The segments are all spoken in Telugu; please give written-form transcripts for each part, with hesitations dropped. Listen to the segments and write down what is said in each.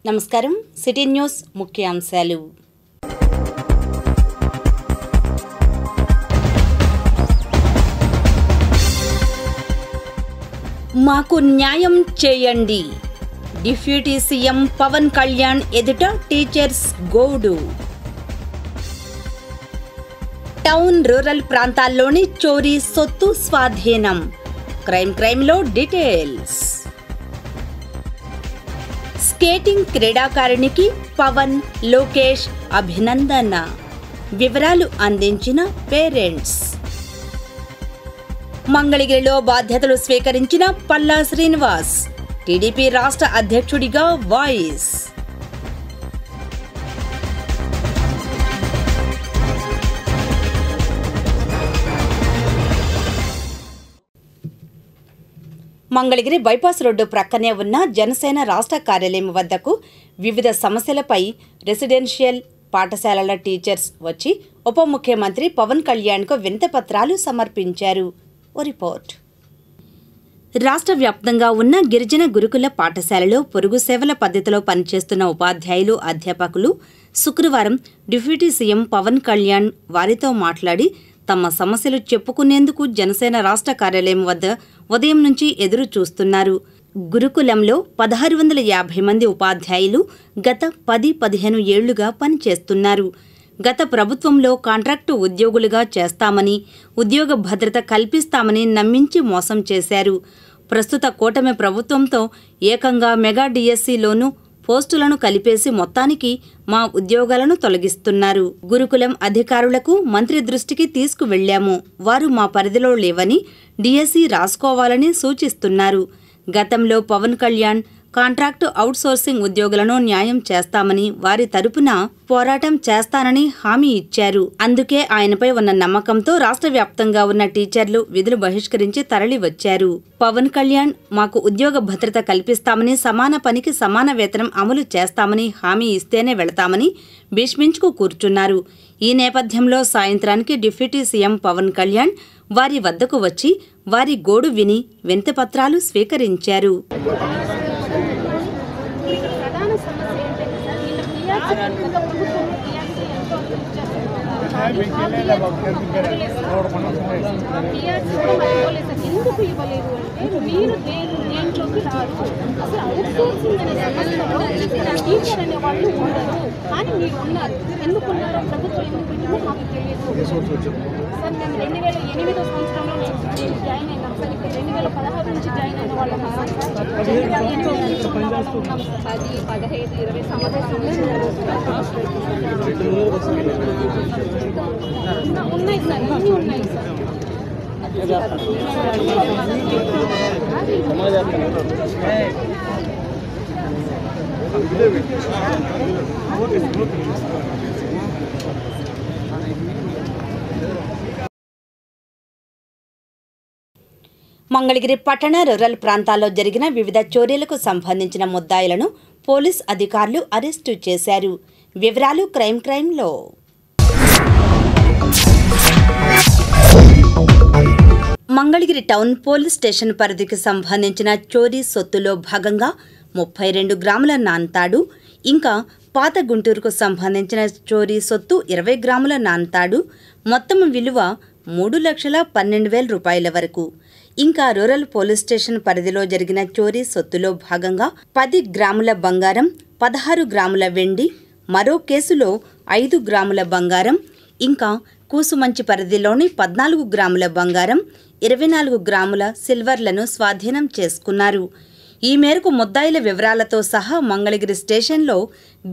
నమస్కారం. సిటీ న్యూస్ ముఖ్యాంశాలు. మాకు న్యాయం చేయండి. డిప్యూటీ సీఎం పవన్ కళ్యాణ్ ఎదుట టీచర్స్ గోడు. టౌన్ రూరల్ ప్రాంతాల్లోని చోరీ సొత్తు స్వాధీనం. క్రైమ్లో డీటెయిల్స్. స్కేటింగ్ క్రీడాకారిణికి పవన్, లోకేష్ అభినందన. వివరాలు అందించిన పేరెంట్స్. మంగళగిరిలో బాధ్యతలు స్వీకరించిన పల్లా శ్రీనివాస్. టీడీపీ రాష్ట్ర అధ్యక్షుడిగా వాయిస్. మంగళగిరి బైపాస్ రోడ్డు ప్రక్కనే ఉన్న జనసేన రాష్ట్ర కార్యాలయం వద్దకు వివిధ సమస్యలపై రెసిడెన్షియల్ పాఠశాలల టీచర్స్ వచ్చి ఉప ముఖ్యమంత్రి పవన్ కళ్యాణ్కు వినతిపత్రాలు సమర్పించారు. ఓ రిపోర్ట్. రాష్ట్ర వ్యాప్తంగా ఉన్న గిరిజన గురుకుల పాఠశాలలో పొరుగు సేవల పద్ధతిలో పనిచేస్తున్న ఉపాధ్యాయులు, అధ్యాపకులు శుక్రవారం డిప్యూటీ సీఎం పవన్ కళ్యాణ్ వారితో మాట్లాడి తమ సమస్యలు చెప్పుకునేందుకు జనసేన రాష్ట్ర కార్యాలయం వద్ద ఉదయం నుంచి ఎదురు చూస్తున్నారు. గురుకులంలో 1650 మంది ఉపాధ్యాయులు గత 10-15 ఏళ్లుగా పనిచేస్తున్నారు. గత ప్రభుత్వంలో కాంట్రాక్టు ఉద్యోగులుగా చేస్తామని, ఉద్యోగ భద్రత కల్పిస్తామని నమ్మించి మోసం చేశారు. ప్రస్తుత కూటమి ప్రభుత్వంతో ఏకంగా మెగా డిఎస్సిలోనూ పోస్టులను కలిపేసి మొత్తానికి మా ఉద్యోగాలను తొలగిస్తున్నారు. గురుకులం అధికారులకు మంత్రి దృష్టికి తీసుకువెళ్లాము. వారు మా పరిధిలో లేవని డిఎస్సి రాసుకోవాలని సూచిస్తున్నారు. గతంలో పవన్ కళ్యాణ్ కాంట్రాక్టు అవుట్సోర్సింగ్ ఉద్యోగులను న్యాయం చేస్తామని, వారి తరపున పోరాటం చేస్తానని హామీ ఇచ్చారు. అందుకే ఆయనపై ఉన్న నమ్మకంతో రాష్ట్ర వ్యాప్తంగా ఉన్న టీచర్లు విధులు బహిష్కరించి తరలి వచ్చారు. పవన్ కళ్యాణ్ మాకు ఉద్యోగ భద్రత కల్పిస్తామని, సమాన పనికి సమాన వేతనం అమలు చేస్తామని హామీ ఇస్తేనే వెళతామని భీష్మించుకు కూర్చున్నారు. ఈ నేపథ్యంలో సాయంత్రానికి డిప్యూటీ సీఎం పవన్ కళ్యాణ్ వారి వద్దకు వచ్చి వారి గోడు విని వినతిపత్రాలు స్వీకరించారు. ఎందుకు ఇవ్వలేదు అంటే మీరు దేంట్లోకి రారు. అసలు అవుట్సోర్సింగ్ అనే సంస్థలో టీచర్ అనే వాళ్ళు ఉండరు, కానీ మీరు ఉన్నారు. ఎందుకున్నారో ప్రభుత్వం ఎందుకు పెట్టిందో మాకు తెలియదు సార్. మేము 2008 సంవత్సరంలో నేను జాయిన్ అయినాం సార్. ఇక్కడ 2016 నుంచి జాయిన్ అయిన వాళ్ళం సార్. 2008 నుంచి ఉన్న వాళ్ళం ఉన్నాం సార్. 10, 15, 20 సంవత్సరాలు ఉన్నాయి సార్. అన్నీ ఉన్నాయి సార్. మంగళగిరి పట్టణ రూరల్ ప్రాంతాల్లో జరిగిన వివిధ చోరీలకు సంబంధించిన ముద్దాయిలను పోలీస్ అధికారులు అరెస్టు చేశారు. వివరాలు క్రైమ్లో. మంగళగిరి టౌన్ పోలీస్ స్టేషన్ పరిధికి సంబంధించిన చోరీ సొత్తులో భాగంగా 32 గ్రాముల నాన్తాడు, ఇంకా పాత గుంటూరుకు సంబంధించిన చోరీ సొత్తు 20 గ్రాముల నాన్తాడు, మొత్తం విలువ 3,12,000 రూపాయల వరకు. ఇంకా రూరల్ పోలీస్ స్టేషన్ పరిధిలో జరిగిన చోరీ సొత్తులో భాగంగా 10 గ్రాముల బంగారం, 16 గ్రాముల వెండి, మరో కేసులో 5 గ్రాముల బంగారం, ఇంకా కూసుమంచి పరిధిలోని 14 గ్రాముల బంగారం, 24 గ్రాముల సిల్వర్లను స్వాధీనం చేసుకున్నారు. ఈ మేరకు ముద్దాయిల వివరాలతో సహా మంగళగిరి స్టేషన్లో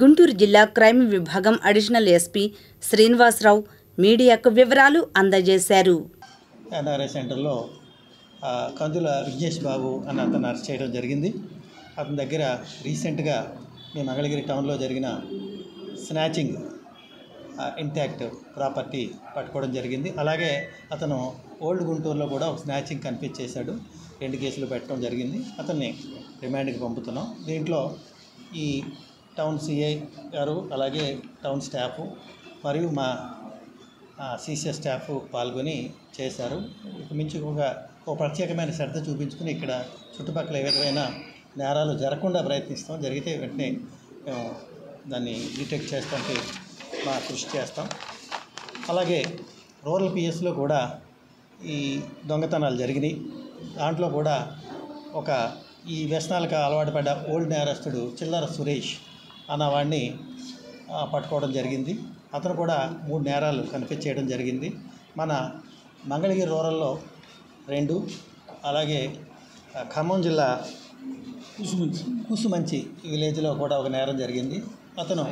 గుంటూరు జిల్లా క్రైమ్ విభాగం అడిషనల్ ఎస్పీ శ్రీనివాసరావు మీడియాకు వివరాలు అందజేశారు. ఎన్ఆర్ఐ సెంటర్లో కందుల విఘ్నేష్ బాబు అన్న అతను అరెస్ట్ చేయడం జరిగింది. అతని దగ్గర రీసెంట్గా మీ మంగళగిరి టౌన్లో జరిగిన స్నాచింగ్ ఇంటాక్ట్ ప్రాపర్టీ పట్టుకోవడం జరిగింది. అలాగే అతను ఓల్డ్ గుంటూరులో కూడా ఒక స్నాచింగ్ కన్ఫ్యూజ్ చేశాడు. 2 కేసులు పెట్టడం జరిగింది. అతన్ని రిమాండ్కి పంపుతున్నాం. దీంట్లో ఈ టౌన్ సిఐ గారు, అలాగే టౌన్ స్టాఫ్ మరియు మా సీసీఎస్ స్టాఫ్ పాల్గొని చేశారు. ఇక మించి ఒక ప్రత్యేకమైన శ్రద్ధ చూపించుకుని ఇక్కడ చుట్టుపక్కల ఏ విధమైన నేరాలు జరగకుండా ప్రయత్నిస్తాం. జరిగితే వెంటనే మేము దాన్ని డిటెక్ట్ చేస్తానికి మా కృషి చేస్తాం. అలాగే రూరల్ పిఎస్లో కూడా ఈ దొంగతనాలు జరిగినాయి. దాంట్లో కూడా ఈ వ్యసనాలకు అలవాటు పడ్డ ఓల్డ్ నేరస్తుడు చిల్లర సురేష్ అన్నవాడిని పట్టుకోవడం జరిగింది. అతను కూడా 3 నేరాలు కనిపించేయడం జరిగింది. మన మంగళగిరి రూరల్లో 2, అలాగే ఖమ్మం జిల్లా కుసుమంచి విలేజ్లో కూడా ఒక నేరం జరిగింది. అతను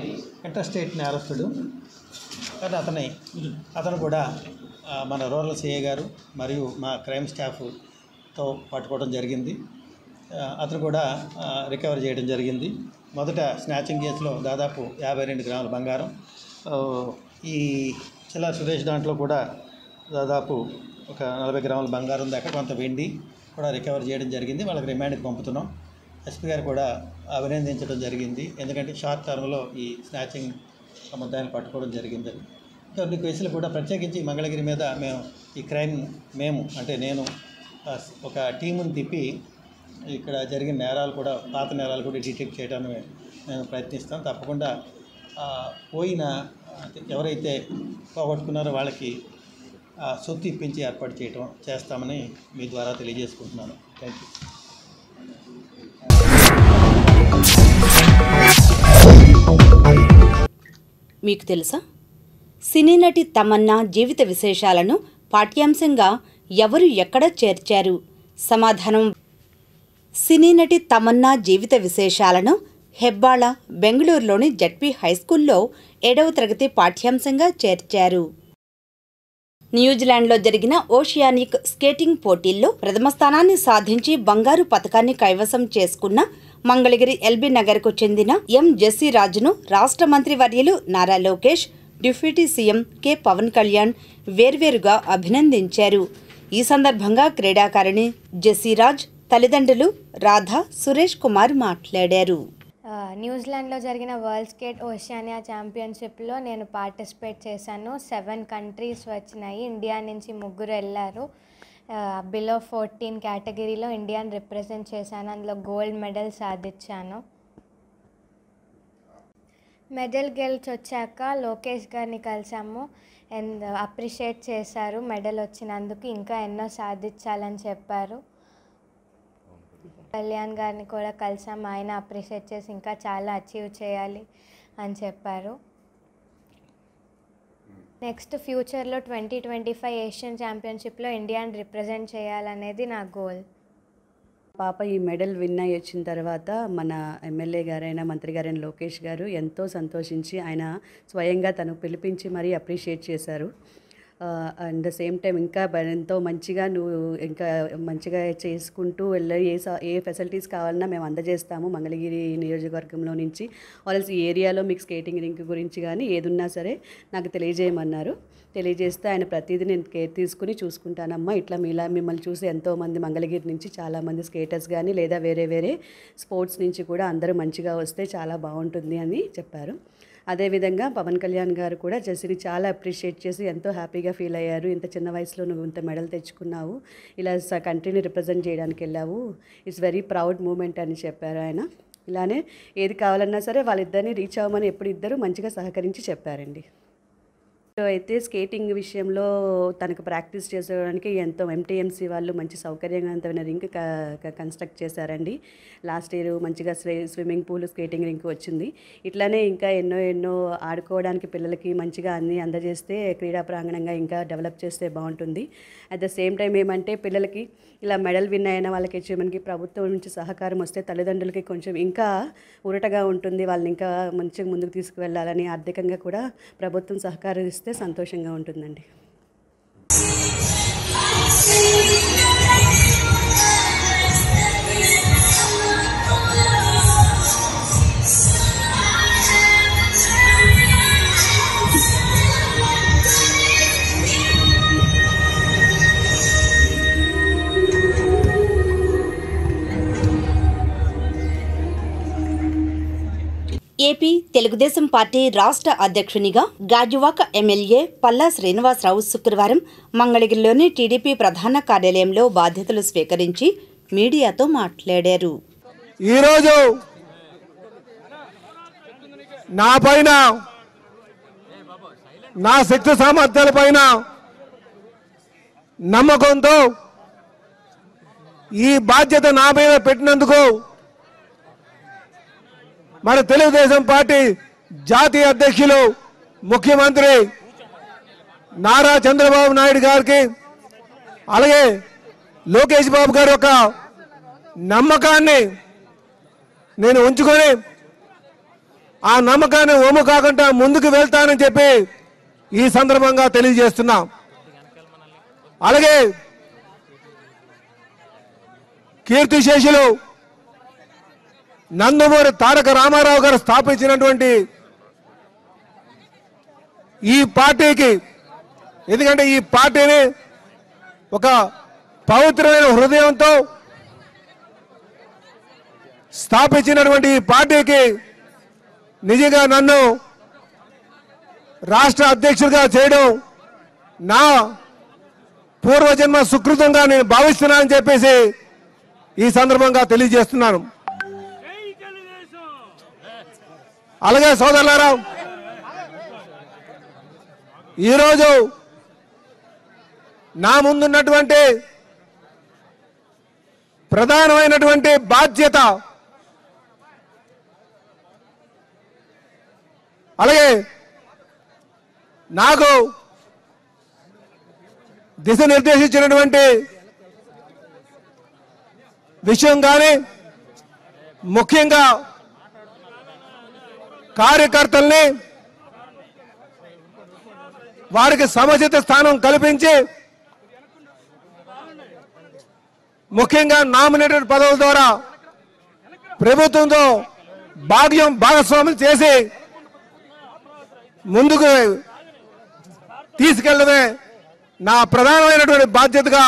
ఇంటర్స్టేట్ నేరస్తుడు. కానీ అతను కూడా మన రూరల్ సిఐ గారు మరియు మా క్రైమ్ స్టాఫ్తో పట్టుకోవడం జరిగింది. అతను కూడా రికవర్ చేయడం జరిగింది. మొదట స్నాచింగ్ కేసులో దాదాపు 52 గ్రాముల బంగారం, ఈ చిల్లర సురేష్ దాంట్లో కూడా దాదాపు ఒక 40 గ్రాముల బంగారం దాకా కొంత వెండి కూడా రికవర్ చేయడం జరిగింది. వాళ్ళకి రిమాండ్కి పంపుతున్నాం. ఎస్పీ గారు కూడా అభినందించడం జరిగింది. ఎందుకంటే షార్ట్ టర్మ్లో ఈ స్నాచింగ్ ముద్దాయిని పట్టుకోవడం జరిగిందని. కొన్ని కేసులు కూడా ప్రత్యేకించి మంగళగిరి మీద నేను ఒక టీముని తిప్పి ఇక్కడ జరిగిన నేరాలు కూడా, పాత నేరాలు కూడా డిటెక్ట్ చేయడానికి మేము ప్రయత్నిస్తాం. తప్పకుండా పోయిన ఎవరైతే పోగొట్టుకున్నారో వాళ్ళకి సొత్తు ఇప్పించి ఏర్పాటు చేస్తామని మీ ద్వారా తెలియజేసుకుంటున్నాను. Thank you. మీకు తెలుసా, సినీ నటి తమన్నా జీవిత విశేషాలను పాఠ్యాంశంగా ఎవరు ఎక్కడ చేర్చారు? సమాధానం: సినీ నటి తమన్నా జీవిత విశేషాలను హెబ్బాళ, బెంగళూరులోని జడ్పీ హైస్కూల్లో 7వ తరగతి పాఠ్యాంశంగా చేర్చారు. న్యూజిలాండ్లో జరిగిన ఓషియానిక్ స్కేటింగ్ పోటీల్లో ప్రథమ స్థానాన్ని సాధించి బంగారు పతకాన్ని కైవసం చేసుకున్న మంగళగిరి ఎల్బీ నగర్కు చెందిన ఎం జెస్సీరాజును రాష్ట్ర మంత్రివర్యులు Nara Lokesh, deputy CM K Pawan Kalyan వేర్వేరుగా అభినందించారు. ఈ సందర్భంగా క్రీడాకారిణి జెస్సీరాజ్ తల్లిదండ్రులు రాధా, సురేష్ కుమార్ మాట్లాడారు. న్యూజిలాండ్లో జరిగిన వరల్డ్ స్కేట్ ఓషియానియా ఛాంపియన్షిప్లో నేను పార్టిసిపేట్ చేశాను. 7 కంట్రీస్ వచ్చినాయి. ఇండియా నుంచి 3 వెళ్ళారు. బిలో 14 కేటగిరీలో ఇండియాని రిప్రజెంట్ చేశాను. అందులో గోల్డ్ మెడల్ సాధించాను. మెడల్ గెలిచి వచ్చాక లోకేష్ గారిని కలిసాము. అండ్ అప్రిషియేట్ చేశారు మెడల్ వచ్చినందుకు. ఇంకా ఎన్నో సాధించాలని చెప్పారు. కళ్యాణ్ గారిని కూడా కలిసాము. ఆయన అప్రిషియేట్ చేసి ఇంకా చాలా అచీవ్ చేయాలి అని చెప్పారు. నెక్స్ట్ ఫ్యూచర్లో 2025 ఏషియన్ ఛాంపియన్షిప్లో ఇండియాని రిప్రజెంట్ చేయాలనేది నా గోల్. పాప ఈ మెడల్ విన్ అయ్యి వచ్చిన తర్వాత మన ఎమ్మెల్యే గారైన మంత్రి గారైన లోకేష్ గారు ఎంతో సంతోషించి ఆయన స్వయంగా తను పిలిపించి మరీ అప్రిషియేట్ చేశారు. అండ్ ద సేమ్ టైం ఇంకా ఎంతో మంచిగా నువ్వు ఇంకా మంచిగా చేసుకుంటూ వెళ్ళి ఏ ఫెసిలిటీస్ కావాలన్నా మేము అందజేస్తాము మంగళగిరి నియోజకవర్గంలో నుంచి. ఆల్రెడీ ఈ ఏరియాలో మీకు స్కేటింగ్ రింక్ గురించి కానీ ఏదున్నా సరే నాకు తెలియజేయమన్నారు. తెలియజేస్తే ఆయన ప్రతిదీ నేను కేర్ తీసుకుని చూసుకుంటానమ్మా. ఇట్లా మిమ్మల్ని చూసి ఎంతోమంది మంగళగిరి నుంచి చాలామంది స్కేటర్స్ కానీ లేదా వేరే స్పోర్ట్స్ నుంచి కూడా అందరూ మంచిగా వస్తే చాలా బాగుంటుంది అని చెప్పారు. అదేవిధంగా పవన్ కళ్యాణ్ గారు కూడా జెస్సీని చాలా అప్రిషియేట్ చేసి ఎంతో హ్యాపీగా ఫీల్ అయ్యారు. ఇంత చిన్న వయసులో నువ్వు ఇంత మెడల్ తెచ్చుకున్నావు, ఇలా కంట్రీని రిప్రజెంట్ చేయడానికి వెళ్ళావు, ఇట్స్ వెరీ ప్రౌడ్ మూమెంట్ అని చెప్పారు ఆయన. ఇలానే ఏది కావాలన్నా సరే వాళ్ళిద్దరిని రీచ్ అవ్వమని ఎప్పుడు ఇద్దరు మంచిగా సహకరించి చెప్పారండి. అయితే స్కేటింగ్ విషయంలో తనకు ప్రాక్టీస్ చేసుకోవడానికి ఎంతో ఎంటీఎంసీ వాళ్ళు మంచి సౌకర్యవంతమైన రింక్ కన్స్ట్రక్ట్ చేశారండి. లాస్ట్ ఇయర్ మంచిగా స్విమ్మింగ్ పూల్, స్కేటింగ్ రింక్ వచ్చింది. ఇట్లానే ఇంకా ఎన్నో ఆడుకోవడానికి పిల్లలకి మంచిగా అన్నీ అందజేస్తే క్రీడా ప్రాంగణంగా ఇంకా డెవలప్ చేస్తే బాగుంటుంది. అట్ ద సేమ్ టైం ఏమంటే పిల్లలకి ఇలా మెడల్ విన్ అయిన వాళ్ళకి అచీవ్మెంట్కి ప్రభుత్వం నుంచి సహకారం వస్తే తల్లిదండ్రులకి కొంచెం ఇంకా ఊరటగా ఉంటుంది. వాళ్ళని ఇంకా మంచిగా ముందుకు తీసుకువెళ్ళాలని ఆర్థికంగా కూడా ప్రభుత్వం సహకరిస్తే సంతోషంగా ఉంటుందండి. ఏపీ తెలుగుదేశం పార్టీ రాష్ట్ర అధ్యక్షునిగా గాజువాక ఎమ్మెల్యే పల్లా శ్రీనివాసరావు శుక్రవారం మంగళగిరిలోని టీడీపీ ప్రధాన కార్యాలయంలో బాధ్యతలు స్వీకరించి మీడియాతో మాట్లాడారు. ఈరోజు నా పైన, నా శక్తి సామర్థ్యాల పైన నమ్మకంతో ఈ బాధ్యత నా మీద పెట్టినందుకు మన తెలుగుదేశం పార్టీ జాతీయ అధ్యక్షులు ముఖ్యమంత్రి నారా చంద్రబాబు నాయుడు గారికి, అలాగే లోకేష్ బాబు గారి యొక్క నమ్మకాన్ని నేను ఉంచుకొని ఆ నమ్మకాన్ని ఒమ్ము కాకుండా ముందుకు వెళ్తానని చెప్పి ఈ సందర్భంగా తెలియజేస్తున్నా. అలాగే కీర్తిశేషులు నందమూరి తారక రామారావు గారు స్థాపించినటువంటి ఈ పార్టీకి, ఎందుకంటే ఈ పార్టీని ఒక పవిత్రమైన హృదయంతో స్థాపించినటువంటి ఈ పార్టీకి నిజంగా నన్ను రాష్ట్ర అధ్యక్షుడిగా చేయడం నా పూర్వజన్మ సుకృతంగా నేను భావిస్తున్నానని చెప్పేసి ఈ సందర్భంగా తెలియజేస్తున్నాను. అలాగే సోదరులారా, ఈరోజు నా ముందున్నటువంటి ప్రధానమైనటువంటి బాధ్యత, అలాగే నాకు దిశ నిర్దేశించినటువంటి విషయం కానీ, ముఖ్యంగా కార్యకర్తల్ని వారికి సముచిత స్థానం కల్పించి, ముఖ్యంగా నామినేటెడ్ పదవుల ద్వారా ప్రభుత్వంతో భాగస్వామ్యం చేసి ముందుకు తీసుకెళ్లడమే నా ప్రధానమైనటువంటి బాధ్యతగా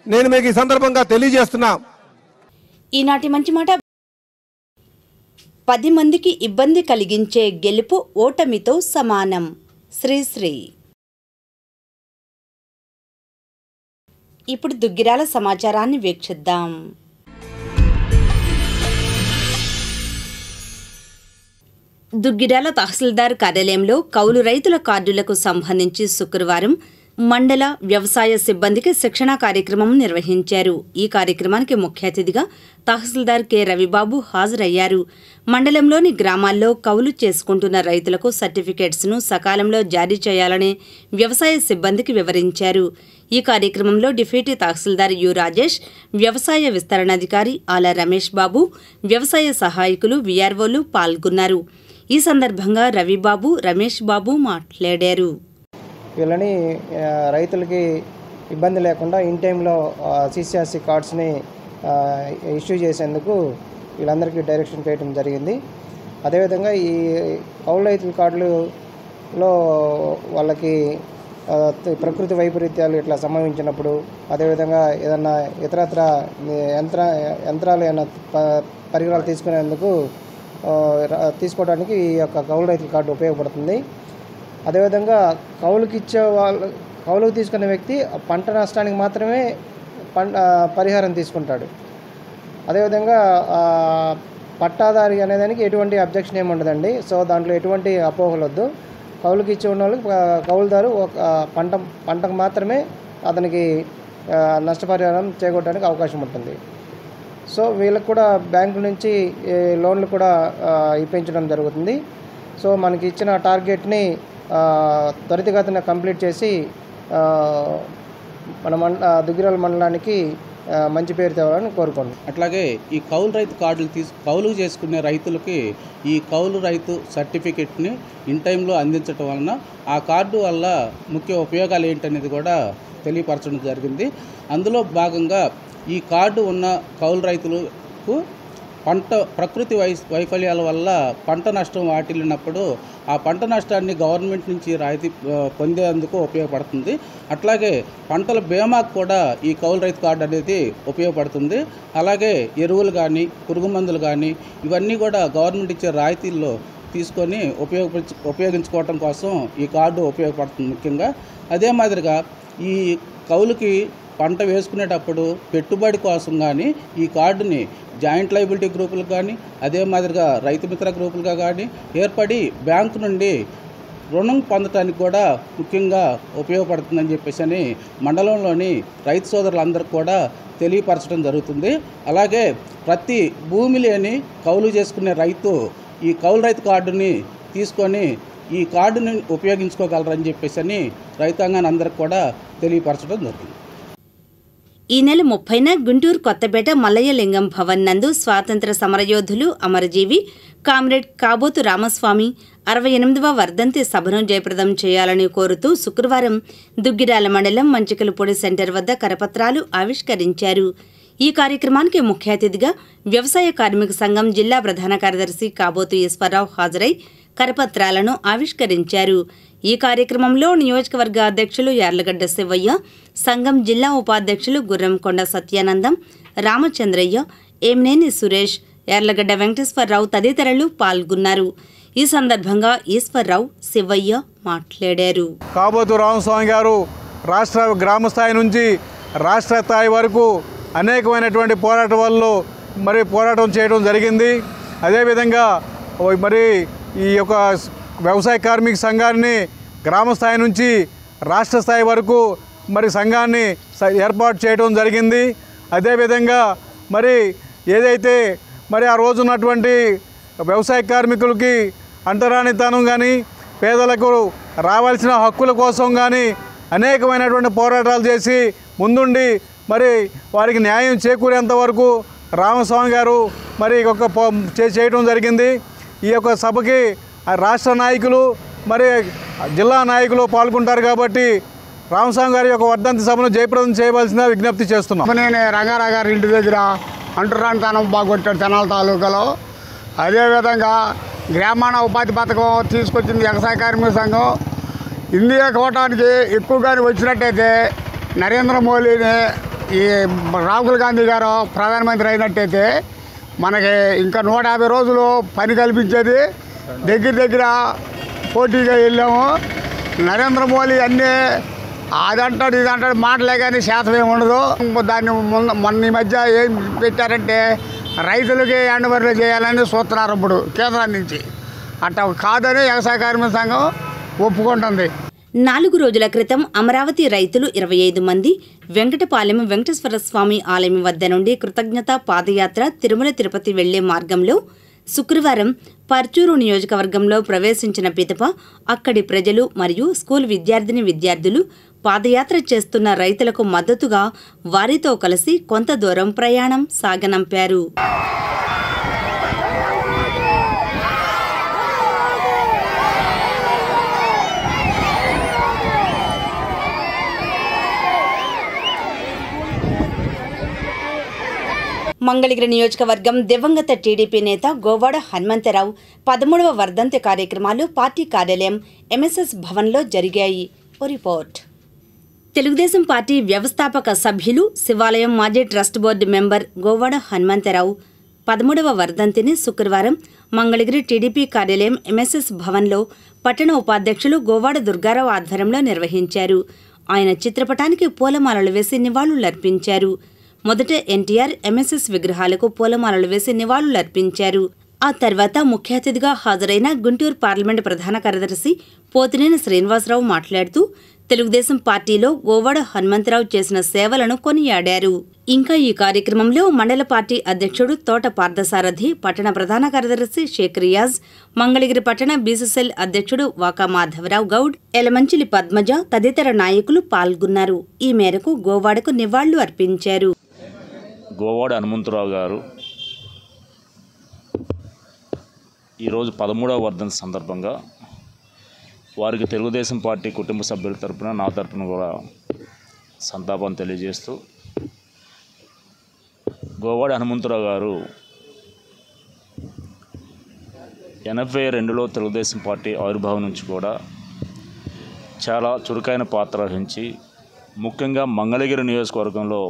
నేను మీకు ఈ సందర్భంగా తెలియజేస్తున్నా. ఈనాటి మంచి మాట. 10 మందికి ఇబ్బంది కలిగించే గెలుపు ఓటమితో సమానం. శ్రీశ్రీ. ఇప్పుడు దుగ్గిరాల సమాచారాన్ని వీక్షిద్దాం. దుగ్గిరాల తహసీల్దార్ కార్యాలయంలో కౌలు రైతుల కార్డులకు సంబంధించి శుక్రవారం మండల వ్యవసాయ సిబ్బందికి శిక్షణా కార్యక్రమం నిర్వహించారు. ఈ కార్యక్రమానికి ముఖ్య అతిథిగా తహసీల్దార్ కె రవిబాబు హాజరయ్యారు. మండలంలోని గ్రామాల్లో కౌలు చేసుకుంటున్న రైతులకు సర్టిఫికేట్స్ను సకాలంలో జారీ చేయాలని వ్యవసాయ సిబ్బందికి వివరించారు. ఈ కార్యక్రమంలో డిప్యూటీ తహసీల్దార్ యు రాజేష్, వ్యవసాయ విస్తరణాధికారి ఆల రమేష్ బాబు, వ్యవసాయ సహాయకులు విఆర్ఓలు పాల్గొన్నారు. ఈ సందర్భంగా రవిబాబు, రమేష్ బాబు మాట్లాడారు. వీళ్ళని రైతులకి ఇబ్బంది లేకుండా ఇన్ టైంలో సిసిఆర్సి కార్డ్స్ని ఇష్యూ చేసేందుకు వీళ్ళందరికీ డైరెక్షన్ చేయడం జరిగింది. అదేవిధంగా ఈ కౌలు రైతుల కార్డులలో వాళ్ళకి ప్రకృతి వైపరీత్యాలు ఇట్లా సంభవించినప్పుడు, అదేవిధంగా ఏదన్నా ఇతరత్ర యంత్రాలు ఏమైనా పరికరాలు తీసుకోవడానికి ఈ యొక్క కౌలు రైతుల కార్డు ఉపయోగపడుతుంది. అదేవిధంగా కౌలుకు తీసుకున్న వ్యక్తి పంట నష్టానికి మాత్రమే పరిహారం తీసుకుంటాడు. అదేవిధంగా పట్టాదారి అనేదానికి ఎటువంటి అబ్జెక్షన్ ఏమి ఉండదండి. సో దాంట్లో ఎటువంటి అపోహలు వద్దు. కౌలుకి ఇచ్చి ఉన్న వాళ్ళకి కౌలుదారు పంటకు మాత్రమే అతనికి నష్టపరిహారం చేకూరడానికి అవకాశం ఉంటుంది. సో వీళ్ళకి కూడా బ్యాంకుల నుంచి లోన్లు కూడా ఇప్పించడం జరుగుతుంది. సో మనకి ఇచ్చిన టార్గెట్ని త్వరితగతిన కంప్లీట్ చేసి మన దుగ్గిరాల మండలానికి మంచి పేరు తేవాలని కోరుకోండి. అట్లాగే ఈ కౌలు రైతు కార్డులు కౌలు చేసుకునే రైతులకి ఈ కౌలు రైతు సర్టిఫికెట్ని ఇన్ టైంలో అందించడం వలన ఆ కార్డు వల్ల ముఖ్య ఉపయోగాలు ఏంటనేది కూడా తెలియపరచడం జరిగింది. అందులో భాగంగా ఈ కార్డు ఉన్న కౌలు రైతులకు ప్రకృతి వైఫల్యాల వల్ల పంట నష్టం వాటిల్లినప్పుడు ఆ పంట నష్టాన్ని గవర్నమెంట్ నుంచి రాయితీ పొందేందుకు ఉపయోగపడుతుంది. అట్లాగే పంటల బీమాకు కూడా ఈ కౌలు రైతు కార్డు అనేది ఉపయోగపడుతుంది. అలాగే ఎరువులు కానీ, పురుగు మందులు కానీ ఇవన్నీ కూడా గవర్నమెంట్ ఇచ్చే రాయితీల్లో తీసుకొని ఉపయోగించుకోవటం కోసం ఈ కార్డు ఉపయోగపడుతుంది ముఖ్యంగా. అదే మాదిరిగా ఈ కౌలుకి పంట వేసుకునేటప్పుడు పెట్టుబడి కోసం కానీ ఈ కార్డుని జాయింట్ లయబిలిటీ గ్రూపులకు కానీ అదే మాదిరిగా రైతు మిత్ర గ్రూపులుగా కానీ ఏర్పడి బ్యాంకు నుండి రుణం పొందటానికి కూడా ముఖ్యంగా ఉపయోగపడుతుందని చెప్పేసి మండలంలోని రైతు సోదరులందరికీ కూడా తెలియపరచడం జరుగుతుంది. అలాగే ప్రతి భూమి లేని కౌలు చేసుకునే రైతు ఈ కౌలు రైతు కార్డుని తీసుకొని ఈ కార్డుని ఉపయోగించుకోగలరని చెప్పేసి రైతాంగాన్ని అందరికి కూడా తెలియపరచడం జరుగుతుంది. ఈ నెల 30న గుంటూరు కొత్తపేట మల్లయ్యలింగం భవన్ నందు స్వాతంత్ర సమరయోధులు అమరజీవి కామ్రేడ్ కాబోతు రామస్వామి 68వ వర్ధంతి సభను జయప్రదం చేయాలని కోరుతూ శుక్రవారం దుగ్గిరాల మండలం మంచికలపూడి సెంటర్ వద్ద కరపత్రాలు ఆవిష్కరించారు. ఈ కార్యక్రమానికి ముఖ్య అతిథిగా వ్యవసాయ కార్మిక సంఘం జిల్లా ప్రధాన కార్యదర్శి కాబోతు ఈశ్వరరావు హాజరై కరపత్రాలను ఆవిష్కరించారు. ఈ కార్యక్రమంలో నియోజకవర్గ అధ్యక్షులు యార్లగడ్డ శివయ్య, సంఘం జిల్లా ఉపాధ్యక్షులు గుర్రంకొండ సత్యానందం, రామచంద్రయ్య, ఏమినేని సురేష్, యార్లగడ్డ వెంకటేశ్వరరావు తదితరులు పాల్గొన్నారు. ఈ సందర్భంగా ఈశ్వరరావు, శివయ్య మాట్లాడారు. కాబోతు రామస్వామి గారు రాష్ట్ర గ్రామ స్థాయి నుంచి రాష్ట్ర స్థాయి వరకు అనేకమైనటువంటి పోరాటం చేయడం జరిగింది. అదేవిధంగా మరి ఈ యొక్క వ్యవసాయ కార్మిక సంఘాన్ని గ్రామ స్థాయి నుంచి రాష్ట్ర స్థాయి వరకు మరి సంఘాన్ని ఏర్పాటు చేయడం జరిగింది. అదేవిధంగా మరి ఏదైతే మరి ఆ రోజు ఉన్నటువంటి వ్యవసాయ కార్మికులకి అంటరానితనం కానీ పేదలకు రావాల్సిన హక్కుల కోసం కానీ అనేకమైనటువంటి పోరాటాలు చేసి ముందుండి మరి వారికి న్యాయం చేకూరేంత వరకు రామస్వామి గారు మరి చేయడం జరిగింది. ఈ యొక్క సభకి రాష్ట్ర నాయకులు మరి జిల్లా నాయకులు పాల్గొంటారు కాబట్టి రామస్వామి గారి యొక్క వర్ధంతి సభను జయప్రదం చేయవలసిన విజ్ఞప్తి చేస్తున్నాం. నేను రంగారావు గారి ఇంటి దగ్గర అంటరానితనం బాగొట్టాడు తెనాలి తాలూకాలో. అదేవిధంగా గ్రామీణ ఉపాధి పథకం తీసుకొచ్చింది వ్యవసాయ కార్మిక సంఘం. ఇండియా కోటానికి ఎక్కువగానే వచ్చినట్టయితే నరేంద్ర మోడీని ఈ రాహుల్ గాంధీ గారు ప్రధానమంత్రి అయినట్టయితే మనకి ఇంకా 150 రోజులు పని కల్పించేది. దగ్గర పోటీగా వెళ్ళాము. నరేంద్ర మోడీ అన్నీ అదంటాడు ఇదంటాడు మాటలే కానీ శాతం ఏమి ఉండదు. దాన్ని మొన్న ఈ మధ్య ఏం పెట్టారంటే రైతులకి ఎండబరిలో చేయాలని చూస్తున్నారు ఇప్పుడు కేంద్రం నుంచి. అట్లా కాదని వ్యవసాయ కార్మిక సంఘం ఒప్పుకుంటుంది. 4 రోజుల క్రితం అమరావతి రైతులు 25 మంది వెంకటపాలెం వెంకటేశ్వర స్వామి ఆలయం వద్ద నుండి కృతజ్ఞత పాదయాత్ర తిరుమల తిరుపతి వెళ్లే మార్గంలో శుక్రవారం పర్చూరు నియోజకవర్గంలో ప్రవేశించిన పిదప అక్కడి ప్రజలు మరియు స్కూల్ విద్యార్థులు పాదయాత్ర చేస్తున్న రైతులకు మద్దతుగా వారితో కలిసి కొంత దూరం ప్రయాణం సాగనంపారు. మంగళగిరి నియోజకవర్గం దివంగత టీడీపీ నేత గోవాడ హనుమంతరావు 13వ వర్ధంతి కార్యక్రమాలు పార్టీ కార్యాలయం ఎంఎస్ఎస్ భవన్లో జరిగాయి. రిపోర్ట్. తెలుగుదేశం పార్టీ వ్యవస్థాపక సభ్యులు శివాలయం మాజీ trust board member Govada Hanumantharao 13వ వర్ధంతిని శుక్రవారం మంగళగిరి టీడీపీ కార్యాలయం ఎంఎస్ఎస్ భవన్లో పట్టణ ఉపాధ్యక్షులు గోవాడ దుర్గారావు ఆధ్వర్యంలో నిర్వహించారు. ఆయన చిత్రపటానికి పూలమాలలు వేసి నివాళులర్పించారు. మొదట ఎన్టీఆర్, ఎంఎస్ఎస్ విగ్రహాలకు పూలమాలలు వేసి నివాళులర్పించారు. ఆ తర్వాత ముఖ్య అతిథిగా హాజరైన గుంటూరు పార్లమెంటు ప్రధాన కార్యదర్శి పోతినేని శ్రీనివాసరావు మాట్లాడుతూ తెలుగుదేశం పార్టీలో గోవాడ హనుమంతరావు చేసిన సేవలను కొనియాడారు. ఇంకా ఈ కార్యక్రమంలో మండల పార్టీ అధ్యక్షుడు తోట పార్థసారథి, పట్టణ ప్రధాన కార్యదర్శి షేక్ రియాజ్, మంగళగిరి పట్టణ బీసీసీఎల్ అధ్యక్షుడు వాకా మాధవరావు గౌడ్, ఎలమంచిలి పద్మజ తదితర నాయకులు పాల్గొన్నారు. ఈ మేరకు గోవాడకు నివాళులు అర్పించారు. గోవాడ హనుమంతరావు గారు ఈరోజు 13వ వర్ధంతి సందర్భంగా వారికి తెలుగుదేశం పార్టీ కుటుంబ సభ్యుల తరపున నా తరపున కూడా సంతాపం తెలియజేస్తూ, గోవాడ హనుమంతరావు గారు 82లో తెలుగుదేశం పార్టీ ఆవిర్భావం నుంచి కూడా చాలా చురుకైన పాత్ర వహించి ముఖ్యంగా మంగళగిరి నియోజకవర్గంలో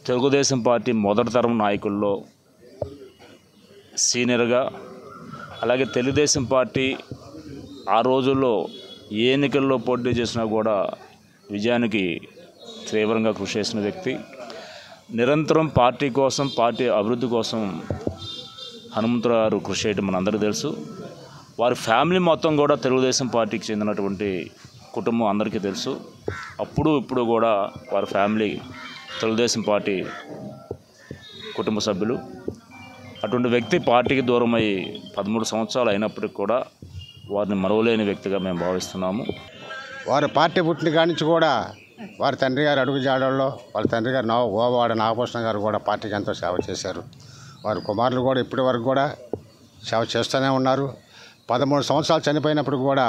తెలుగుదేశం పార్టీ మొదటి తరం నాయకుల్లో సీనియర్గా, అలాగే తెలుగుదేశం పార్టీ ఆ రోజుల్లో ఏ ఎన్నికల్లో పోటీ చేసినా కూడా విజయానికి తీవ్రంగా కృషి చేసిన వ్యక్తి. నిరంతరం పార్టీ కోసం, పార్టీ అభివృద్ధి కోసం హనుమంతరావు గారు కృషి చేయడం మనందరికీ తెలుసు. వారి ఫ్యామిలీ మొత్తం కూడా తెలుగుదేశం పార్టీకి చెందినటువంటి కుటుంబం అందరికీ తెలుసు. అప్పుడు ఇప్పుడు కూడా వారి ఫ్యామిలీ తెలుగుదేశం పార్టీ కుటుంబ సభ్యులు. అటువంటి వ్యక్తి పార్టీకి దూరమై 13 సంవత్సరాలు అయినప్పటికీ కూడా వారిని మరవలేని వ్యక్తిగా మేము భావిస్తున్నాము. వారి పార్టీ పుట్టిన కాడి నుంచి కూడా వారి తండ్రి గారు అడుగుజాడల్లో వాళ్ళ తండ్రి గారు గోవాడ నాగభూషణ గారు కూడా పార్టీకి ఎంతో సేవ చేశారు. వారి కుమారులు కూడా ఇప్పటి వరకు కూడా సేవ చేస్తూనే ఉన్నారు. 13 సంవత్సరాలు చనిపోయినప్పుడు కూడా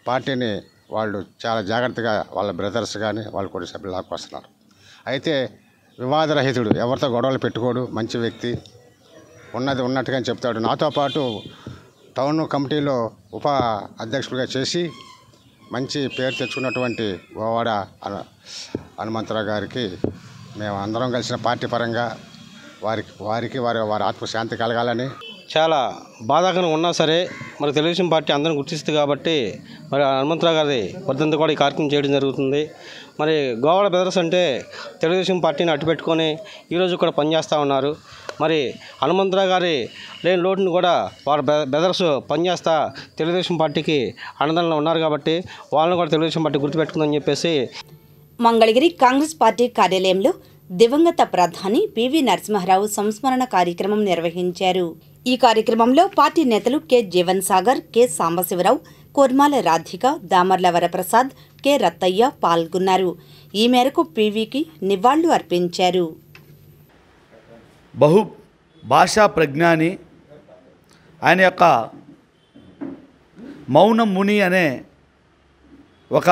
పార్టీని వాళ్ళు చాలా జాగ్రత్తగా వాళ్ళ బ్రదర్స్ కానీ వాళ్ళ కుటుంబ సభ్యులు లాక్కొస్తున్నారు. అయితే వివాదరహితుడు, ఎవరితో గొడవలు పెట్టుకోడు, మంచి వ్యక్తి, ఉన్నది ఉన్నట్టుగా చెప్తాడు. నాతో పాటు టౌన్ కమిటీలో ఉప అధ్యక్షుడిగా చేసి మంచి పేరు తెచ్చుకున్నటువంటి గోవాడ హనుమంతరావు గారికి మేము అందరం కలిసిన పార్టీ పరంగా వారి ఆత్మశాంతి కలగాలని. చాలా బాధాకరంగా ఉన్నా సరే మరి తెలుగుదేశం పార్టీ అందరిని గుర్తిస్తుంది కాబట్టి మరి హనుమంతరావు గారి వర్ధంతి కూడా ఈ కార్యక్రమం చేయడం జరుగుతుంది. మరి గోవాడ బ్రదర్స్ అంటే తెలుగుదేశం పార్టీని అడ్డుపెట్టుకొని ఈరోజు కూడా పనిచేస్తూ ఉన్నారు. మరి హనుమంతరావు గారి లేని లోటును కూడా వారి బ్రదర్స్ పనిచేస్తా తెలుగుదేశం పార్టీకి అండదండలో ఉన్నారు కాబట్టి వాళ్ళని కూడా తెలుగుదేశం పార్టీ గుర్తుపెట్టుకుందని చెప్పేసి మంగళగిరి కాంగ్రెస్ పార్టీ కార్యాలయంలో దివంగత ప్రధాని పివి నరసింహారావు సంస్మరణ కార్యక్రమం నిర్వహించారు. ఈ కార్యక్రమంలో పార్టీ నేతలు K Jeevan Sagar, K Sambasivarao, Kormala Radhika, Damarla Varaprasad, K Rattaiah పాల్గొన్నారు. ఈ మేరకు పివికి నివాళులు అర్పించారు. బహు భాషా ప్రజ్ఞాని, ఆయన యొక్క మౌనం ముని అనే ఒక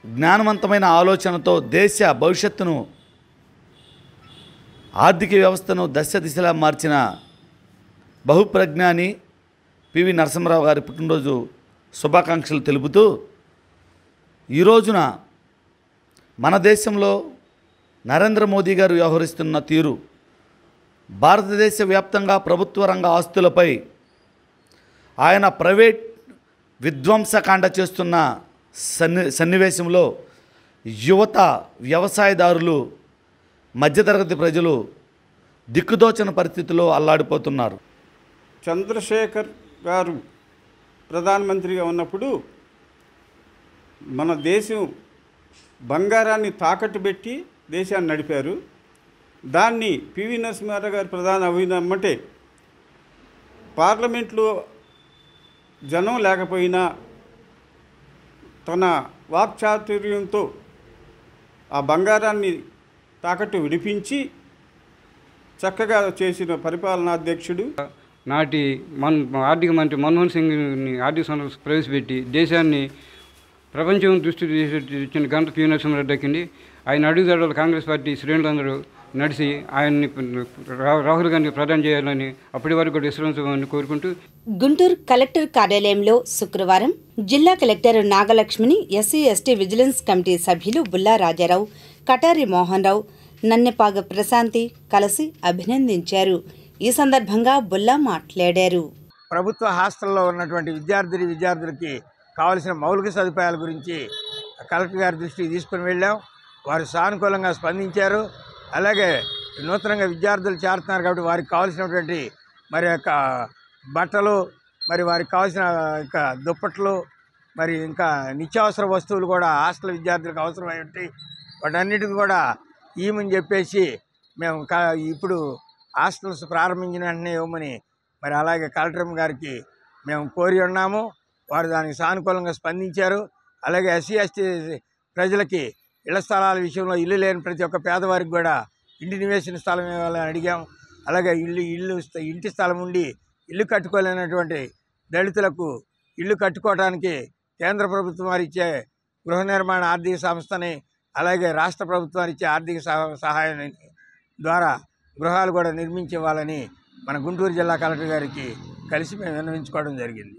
జ్ఞానవంతమైన ఆలోచనతో దేశ భవిష్యత్తును, ఆర్థిక వ్యవస్థను దశ దిశలా మార్చిన బహుప్రజ్ఞాని పివి నరసింహారావు గారి పుట్టినరోజు శుభాకాంక్షలు తెలుపుతూ ఈ రోజున మన దేశంలో నరేంద్ర మోదీ గారు వ్యవహరిస్తున్న తీరు, భారతదేశ వ్యాప్తంగా ప్రభుత్వ రంగ ఆస్తులపై ఆయన ప్రైవేట్ విధ్వంసకాండ చేస్తున్న సన్నివేశంలో యువత, వ్యవసాయదారులు, మధ్యతరగతి ప్రజలు దిక్కుదోచని పరిస్థితిలో అల్లాడిపోతున్నారు. చంద్రశేఖర్ గారు ప్రధానమంత్రిగా ఉన్నప్పుడు మన దేశం బంగారాన్ని తాకట్టు పెట్టి దేశాన్ని నడిపారు. దాన్ని పివి నరసింహారావు గారు ప్రధాని అయినమ్మంటే పార్లమెంట్లో జనం లేకపోయినా తన వాక్చాతుర్యంతో ఆ బంగారాన్ని తాకట్టు విడిపించి చక్కగా చేసిన పరిపాలనాధ్యక్షుడు. నాటి ఆర్థిక మంత్రి మన్మోహన్ సింగ్ని ఆర్థిక సంస్థ ప్రవేశపెట్టి దేశాన్ని ప్రపంచం దృష్టి ఇచ్చిన ఘనత పివి నరసింహారావు దక్కింది. ఆయన అడుగుదాడులు కాంగ్రెస్ పార్టీ శ్రేణులందరూ నడిచి ఆయన్ని రాహుల్ గాంధీ ప్రదానం చేయాలని అప్పటి వరకు కూడా విశ్రమించమని కోరుకుంటూ గుంటూరు కలెక్టర్ కార్యాలయంలో శుక్రవారం జిల్లా కలెక్టర్ నాగలక్ష్మిని ఎస్సీ ఎస్టీ విజిలెన్స్ కమిటీ సభ్యులు బుల్లా రాజారావు, కటారి మోహన్ రావు, నన్నెపాగ ప్రశాంతి కలిసి అభినందించారు. ఈ సందర్భంగా బుల్లా మాట్లాడారు. ప్రభుత్వ హాస్టల్లో ఉన్నటువంటి విద్యార్థులకి కావలసిన మౌలిక సదుపాయాల గురించి కలెక్టర్ గారి దృష్టికి తీసుకుని వెళ్ళాం. వారు సానుకూలంగా స్పందించారు. అలాగే నూతనంగా విద్యార్థులు చేరుతున్నారు కాబట్టి వారికి కావాల్సినటువంటి మరి యొక్క బట్టలు, మరి వారికి కావాల్సిన ఇంకా దుప్పట్లు, మరి ఇంకా నిత్యావసర వస్తువులు కూడా హాస్టల్ విద్యార్థులకు అవసరమైనవి వాటన్నిటిని కూడా ఇవ్వమని చెప్పేసి మేము ఇప్పుడు హాస్టల్స్ ప్రారంభించిన వెంటనే ఇవ్వమని మరి అలాగే కలెక్టర్ గారికి మేము కోరి ఉన్నాము. వారు దానికి సానుకూలంగా స్పందించారు. అలాగే ఎస్సీ ఎస్టీ ప్రజలకి ఇళ్ల స్థలాల విషయంలో ఇల్లు లేని ప్రతి ఒక్క పేదవారికి కూడా ఇంటి నివేశన స్థలం ఇవ్వాలని అడిగాం. అలాగే ఇంటి స్థలం ఉండి ఇల్లు కట్టుకోలేనటువంటి దళితులకు ఇల్లు కట్టుకోవడానికి కేంద్ర ప్రభుత్వం వారు ఇచ్చే గృహ నిర్మాణ ఆర్థిక సంస్థని, అలాగే రాష్ట్ర ప్రభుత్వం వారు ఇచ్చే ఆర్థిక సహాయం ద్వారా గృహాలు కూడా నిర్మించి ఇవ్వాలని మన గుంటూరు జిల్లా కలెక్టర్ గారికి కలిసి మేము విన్నవించుకోవడం జరిగింది.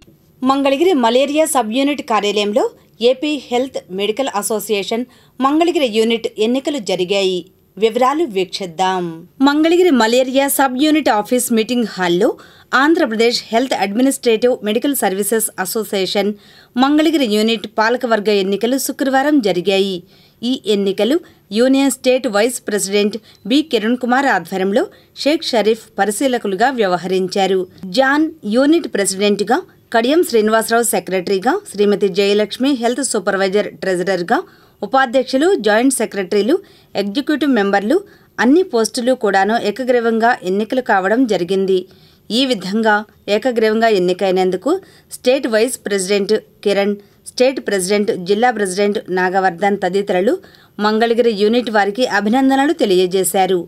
మంగళగిరి మలేరియా సబ్ యూనిట్ కార్యాలయంలో AP health medical association Mangalagiri unit ఎన్నికలు జరిగాయి. వివరాలు వీక్షిద్దాం. Mangalagiri malaria sub unit office meeting హాల్లో Andhra Pradesh health administrative medical services association Mangalagiri unit పాలకవర్గ ఎన్నికలు శుక్రవారం జరిగాయి. ఈ ఎన్నికలు union state vice president B Kiran Kumar ఆధ్వర్యంలో షేక్ షరీఫ్ పరిశీలకులుగా వ్యవహరించారు. జాన్ యూనిట్ ప్రెసిడెంట్గా, కడియం శ్రీనివాసరావు సెక్రటరీగా, శ్రీమతి జయలక్ష్మి హెల్త్ సూపర్వైజర్ ట్రెజరర్గా, ఉపాధ్యక్షులు, జాయింట్ సెక్రటరీలు, ఎగ్జిక్యూటివ్ మెంబర్లు అన్ని పోస్టులు కూడాను ఏకగ్రీవంగా ఎన్నికలు కావడం జరిగింది. ఈ విధంగా ఏకగ్రీవంగా ఎన్నికైనందుకు state vice president Kiran, state president, జిల్లా ప్రెసిడెంట్ నాగవర్ధన్ తదితరులు మంగళగిరి యూనిట్ వారికి అభినందనలు తెలియజేశారు.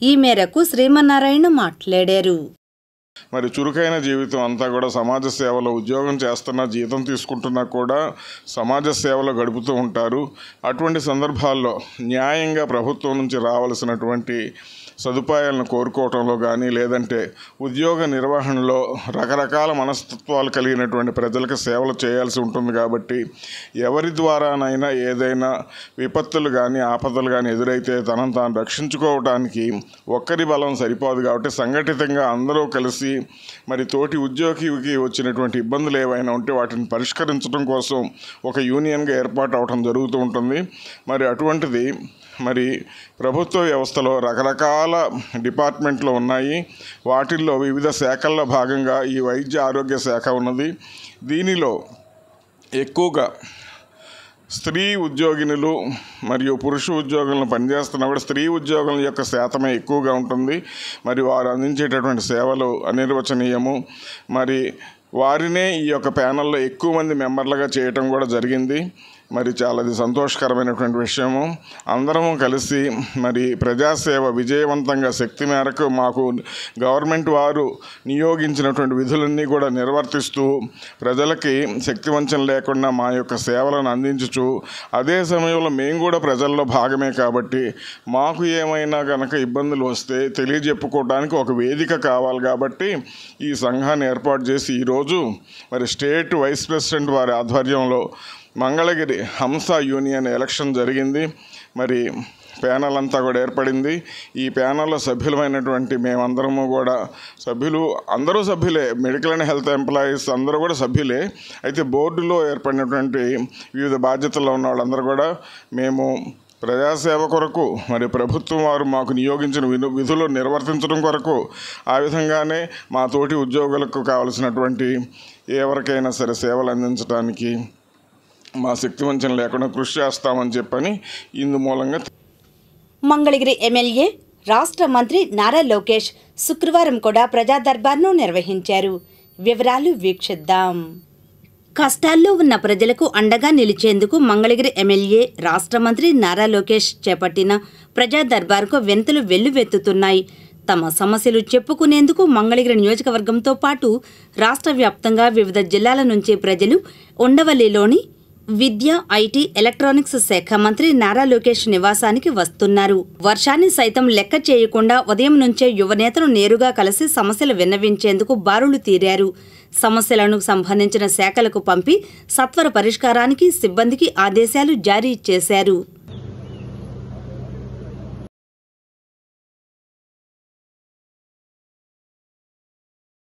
ఈ మేరకు శ్రీమన్నారాయణ మాట్లాడారు. మరి చురుకైన జీవితం అంతా కూడా సమాజ సేవలో ఉద్యోగం చేస్తున్నా, జీతం తీసుకుంటున్నా కూడా సమాజ సేవలో గడుపుతూ ఉంటారు. అటువంటి సందర్భాల్లో న్యాయంగా ప్రభుత్వం నుంచి రావాల్సినటువంటి సదుపాయాలను కోరుకోవటంలో కానీ, లేదంటే ఉద్యోగ నిర్వహణలో రకరకాల మనస్తత్వాలు కలిగినటువంటి ప్రజలకు సేవలు చేయాల్సి ఉంటుంది. కాబట్టి ఎవరి ద్వారానైనా ఏదైనా విపత్తులు కానీ, ఆపదలు కానీ ఎదురైతే తనను తాను రక్షించుకోవడానికి ఒక్కరి బలం సరిపోదు. కాబట్టి సంఘటితంగా అందరూ కలిసి మరి తోటి ఉద్యోగికి వచ్చినటువంటి ఇబ్బందులు ఏవైనా ఉంటే వాటిని పరిష్కరించడం కోసం ఒక యూనియన్గా ఏర్పాటు అవడం జరుగుతూ ఉంటుంది. మరి అటువంటిది మరి ప్రభుత్వ వ్యవస్థలో రకరకాల డిపార్ట్మెంట్లు ఉన్నాయి. వాటిల్లో వివిధ శాఖల్లో భాగంగా ఈ వైద్య ఆరోగ్య శాఖ ఉన్నది. దీనిలో ఎక్కువగా స్త్రీ ఉద్యోగినులు మరియు పురుష ఉద్యోగులను పనిచేస్తున్నా కూడా స్త్రీ ఉద్యోగుల యొక్క శాతమే ఎక్కువగా ఉంటుంది. మరి వారు అందించేటటువంటి సేవలు అనిర్వచనీయము. మరి వారినే ఈ యొక్క ప్యానెల్లో ఎక్కువ మంది మెంబర్లుగా చేయటం కూడా జరిగింది. మరి చాలా సంతోషకరమైనటువంటి విషయము. అందరము కలిసి మరి ప్రజాసేవ విజయవంతంగా శక్తి మేరకు మాకు గవర్నమెంట్ వారు నియోగించినటువంటి విధులన్నీ కూడా నిర్వర్తిస్తూ ప్రజలకి శక్తి వంచన లేకుండా మా యొక్క సేవలను అందించుచు, అదే సమయంలో మేము కూడా ప్రజల్లో భాగమే కాబట్టి మాకు ఏమైనా కనుక ఇబ్బందులు వస్తే తెలియజెప్పుకోవడానికి ఒక వేదిక కావాలి. కాబట్టి ఈ సంఘాన్ని ఏర్పాటు చేసి ఈరోజు మరి స్టేట్ వైస్ ప్రెసిడెంట్ వారి ఆధ్వర్యంలో మంగళగిరి హంస యూనియన్ ఎలక్షన్ జరిగింది. మరి ప్యానల్ అంతా కూడా ఏర్పడింది. ఈ ప్యానల్లో సభ్యులమైనటువంటి మేమందరము కూడా అందరూ సభ్యులే. మెడికల్ అండ్ హెల్త్ ఎంప్లాయీస్ అందరూ కూడా సభ్యులే. అయితే బోర్డులో ఏర్పడినటువంటి వివిధ బాధ్యతల్లో ఉన్న వాళ్ళందరూ కూడా మేము ప్రజాసేవ కొరకు మరి ప్రభుత్వం వారు మాకు నియోగించిన విధులు నిర్వర్తించడం కొరకు, ఆ విధంగానే మా తోటి ఉద్యోగులకు కావలసినటువంటి ఎవరికైనా సరే సేవలు అందించడానికి మా శక్తి వంచన లేకుండా కృషి చేస్తామని చెప్పని ఇందు మూలంగా మంగళగిరి ఎమ్మెల్యే రాష్ట్ర మంత్రి నారా లోకేష్ శుక్రవారం కూడా ప్రజా దర్బార్ను నిర్వహించారు. వివరాలు వీక్షిద్దాం. కష్టాల్లో ఉన్న ప్రజలకు అండగా నిలిచేందుకు మంగళగిరి ఎమ్మెల్యే రాష్ట్ర మంత్రి నారా లోకేష్ చేపట్టిన ప్రజా దర్బార్కు వినతులు వెల్లువెత్తుతున్నాయి. తమ సమస్యలు చెప్పుకునేందుకు మంగళగిరి నియోజకవర్గంతో పాటు రాష్ట్ర వ్యాప్తంగా వివిధ జిల్లాల నుంచి ప్రజలు ఉండవల్లిలోని విద్య, ఐటీ, ఎలక్ట్రానిక్స్ శాఖ మంత్రి నారా లోకేష్ నివాసానికి వస్తున్నారు. వర్షాన్ని సైతం లెక్క చేయకుండా ఉదయం నుంచే యువనేతలు నేరుగా కలిసి సమస్యలు విన్నవించేందుకు బారులు తీరారు. సమస్యలను సంబంధించిన శాఖలకు పంపి సత్వర పరిష్కారానికి సిబ్బందికి ఆదేశాలు జారీ చేశారు.